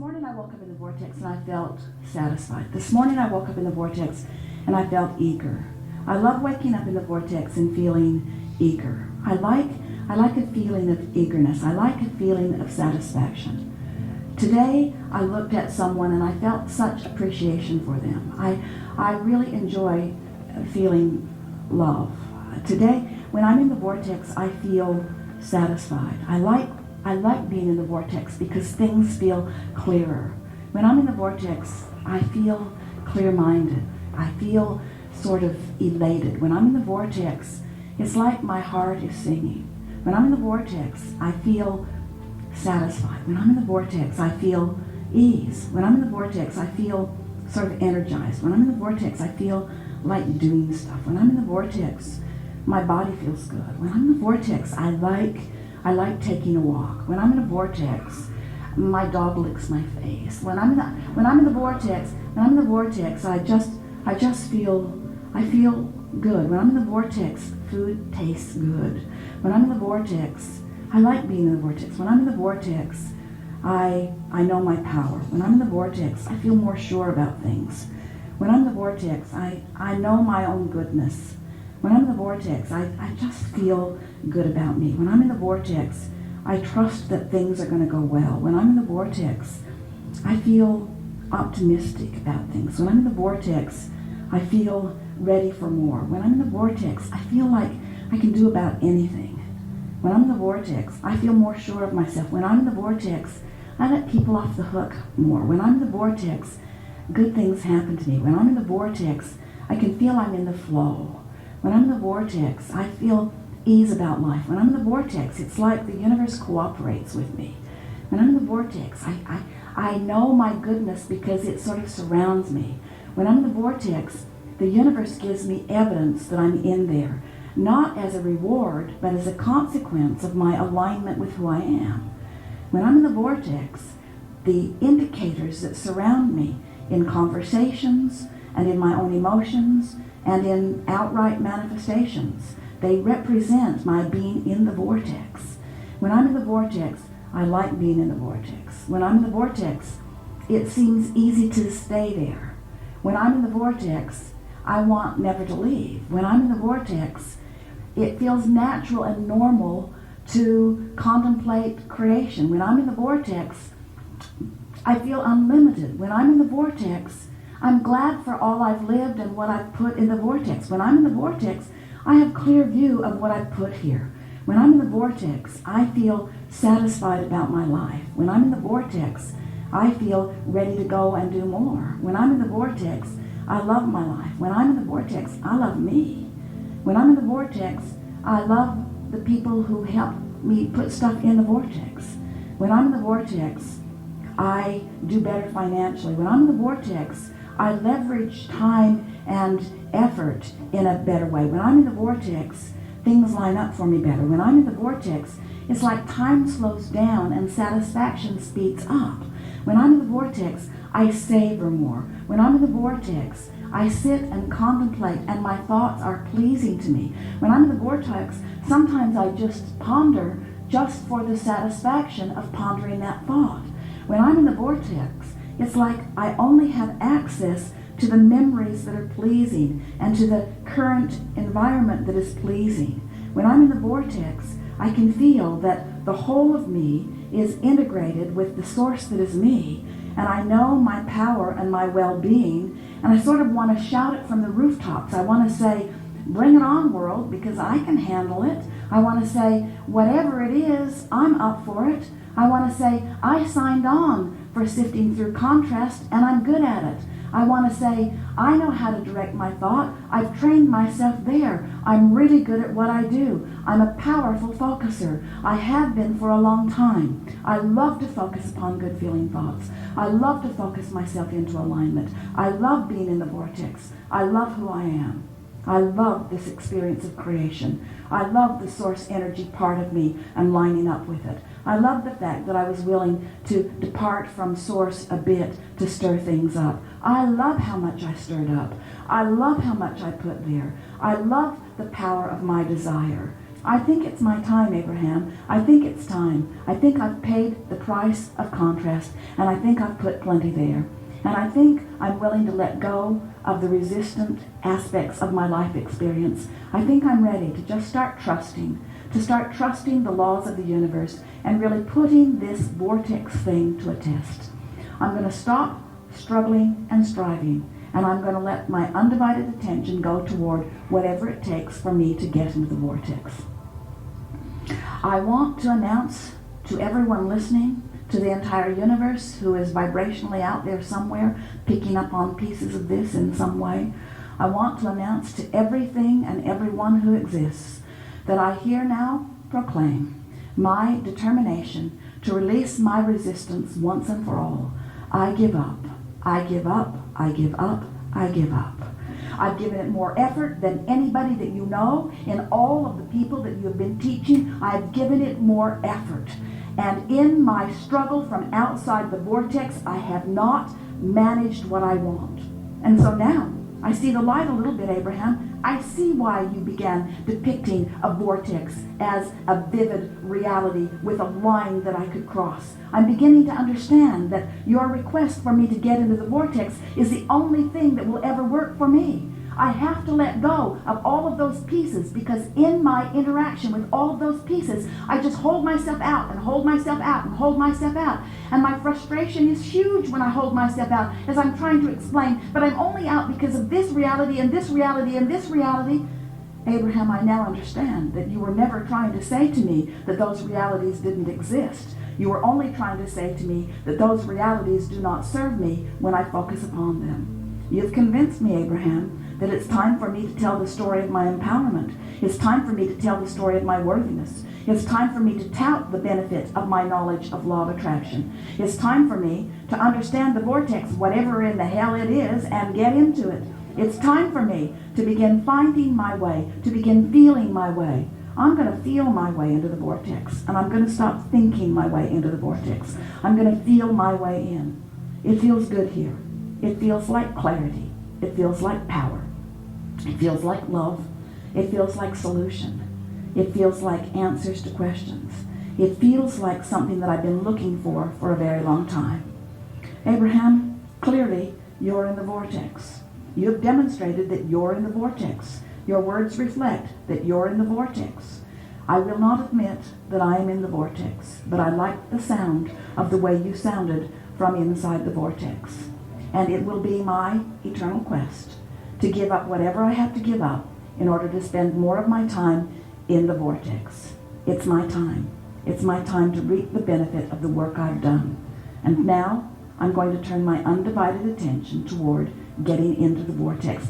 morning I woke up in the vortex and I felt satisfied. This morning I woke up in the vortex and I felt eager. I love waking up in the vortex and feeling eager. I like a feeling of eagerness. I like a feeling of satisfaction. Today I looked at someone and I felt such appreciation for them. I really enjoy feeling love. Today when I'm in the vortex I feel satisfied. I like being in the vortex because things feel clearer. When I'm in the vortex, I feel clear-minded. I feel sort of elated. When I'm in the vortex, it's like my heart is singing. When I'm in the vortex, I feel satisfied. When I'm in the vortex, I feel ease. When I'm in the vortex, I feel sort of energized. When I'm in the vortex, I feel like doing stuff. When I'm in the vortex, my body feels good. When I'm in the vortex, I like taking a walk. When I'm in a vortex, my dog licks my face. When I'm in the vortex, I just feel good. When I'm in the vortex, food tastes good. When I'm in the vortex, I like being in the vortex. When I'm in the vortex, I know my power. When I'm in the vortex, I feel more sure about things. When I'm in the vortex, I know my own goodness. When I'm in the vortex, I just feel good about me. When I'm in the vortex, I trust that things are going to go well. When I'm in the vortex, I feel optimistic about things. When I'm in the vortex, I feel ready for more. When I'm in the vortex, I feel like I can do about anything. When I'm in the vortex, I feel more sure of myself. When I'm in the vortex, I let people off the hook more. When I'm in the vortex, good things happen to me. When I'm in the vortex, I can feel I'm in the flow. When I'm in the vortex, I feel ease about life. When I'm in the vortex, it's like the universe cooperates with me. When I'm in the vortex, I know my goodness because it sort of surrounds me. When I'm in the vortex, the universe gives me evidence that I'm in there, not as a reward, but as a consequence of my alignment with who I am. When I'm in the vortex, the indicators that surround me in conversations and in my own emotions and in outright manifestations, they represent my being in the vortex. When I'm in the vortex, I like being in the vortex. When I'm in the vortex, it seems easy to stay there. When I'm in the vortex, I want never to leave. When I'm in the vortex, it feels natural and normal to contemplate creation. When I'm in the vortex, I feel unlimited. When I'm in the vortex, I'm glad for all I've lived and what I've put in the vortex. When I'm in the vortex, I have clear view of what I've put here. When I'm in the vortex, I feel satisfied about my life. When I'm in the vortex, I feel ready to go and do more. When I'm in the vortex, I love my life. When I'm in the vortex, I love me. When I'm in the vortex, I love the people who help me put stuff in the vortex. When I'm in the vortex, I do better financially. When I'm in the vortex, I leverage time and effort in a better way. When I'm in the vortex, things line up for me better. When I'm in the vortex, it's like time slows down and satisfaction speeds up. When I'm in the vortex, I savor more. When I'm in the vortex, I sit and contemplate and my thoughts are pleasing to me. When I'm in the vortex, sometimes I just ponder just for the satisfaction of pondering that thought. When I'm in the vortex, it's like I only have access to the memories that are pleasing and to the current environment that is pleasing. When I'm in the vortex, I can feel that the whole of me is integrated with the source that is me, and I know my power and my well-being, and I sort of want to shout it from the rooftops. I want to say, bring it on, world, because I can handle it. I want to say, whatever it is, I'm up for it. I want to say, I signed on for sifting through contrast, and I'm good at it. I want to say, I know how to direct my thought. I've trained myself there. I'm really good at what I do. I'm a powerful focuser. I have been for a long time. I love to focus upon good feeling thoughts. I love to focus myself into alignment. I love being in the vortex. I love who I am. I love this experience of creation. I love the source energy part of me and lining up with it. I love the fact that I was willing to depart from source a bit to stir things up. I love how much I stirred up. I love how much I put there. I love the power of my desire. I think it's my time, Abraham. I think it's time. I think I've paid the price of contrast, and I think I've put plenty there. And I think I'm willing to let go of the resistant aspects of my life experience. I think I'm ready to just start trusting the laws of the universe and really putting this vortex thing to a test. I'm going to stop struggling and striving, and I'm going to let my undivided attention go toward whatever it takes for me to get into the vortex. I want to announce to everyone listening, to the entire universe who is vibrationally out there somewhere, picking up on pieces of this in some way, I want to announce to everything and everyone who exists that I here now proclaim my determination to release my resistance once and for all. I give up. I give up. I give up. I give up. I've given it more effort than anybody that you know. In all of the people that you've been teaching, I've given it more effort. And in my struggle from outside the vortex, I have not managed what I want. And so now, I see the light a little bit, Abraham. I see why you began depicting a vortex as a vivid reality with a line that I could cross. I'm beginning to understand that your request for me to get into the vortex is the only thing that will ever work for me. I have to let go of all of those pieces, because in my interaction with all of those pieces, I just hold myself out and hold myself out and hold myself out. And my frustration is huge when I hold myself out as I'm trying to explain, but I'm only out because of this reality and this reality and this reality. Abraham, I now understand that you were never trying to say to me that those realities didn't exist. You were only trying to say to me that those realities do not serve me when I focus upon them. You've convinced me, Abraham, that it's time for me to tell the story of my empowerment. It's time for me to tell the story of my worthiness. It's time for me to tout the benefit of my knowledge of law of attraction. It's time for me to understand the vortex, whatever in the hell it is, and get into it. It's time for me to begin finding my way, to begin feeling my way. I'm going to feel my way into the vortex, and I'm going to stop thinking my way into the vortex. I'm going to feel my way in. It feels good here. It feels like clarity. It feels like power. It feels like love. It feels like solution. It feels like answers to questions. It feels like something that I've been looking for a very long time. Abraham, clearly you're in the vortex. You have demonstrated that you're in the vortex. Your words reflect that you're in the vortex. I will not admit that I am in the vortex, but I like the sound of the way you sounded from inside the vortex. And it will be my eternal quest to give up whatever I have to give up in order to spend more of my time in the vortex. It's my time. It's my time to reap the benefit of the work I've done. And now I'm going to turn my undivided attention toward getting into the vortex.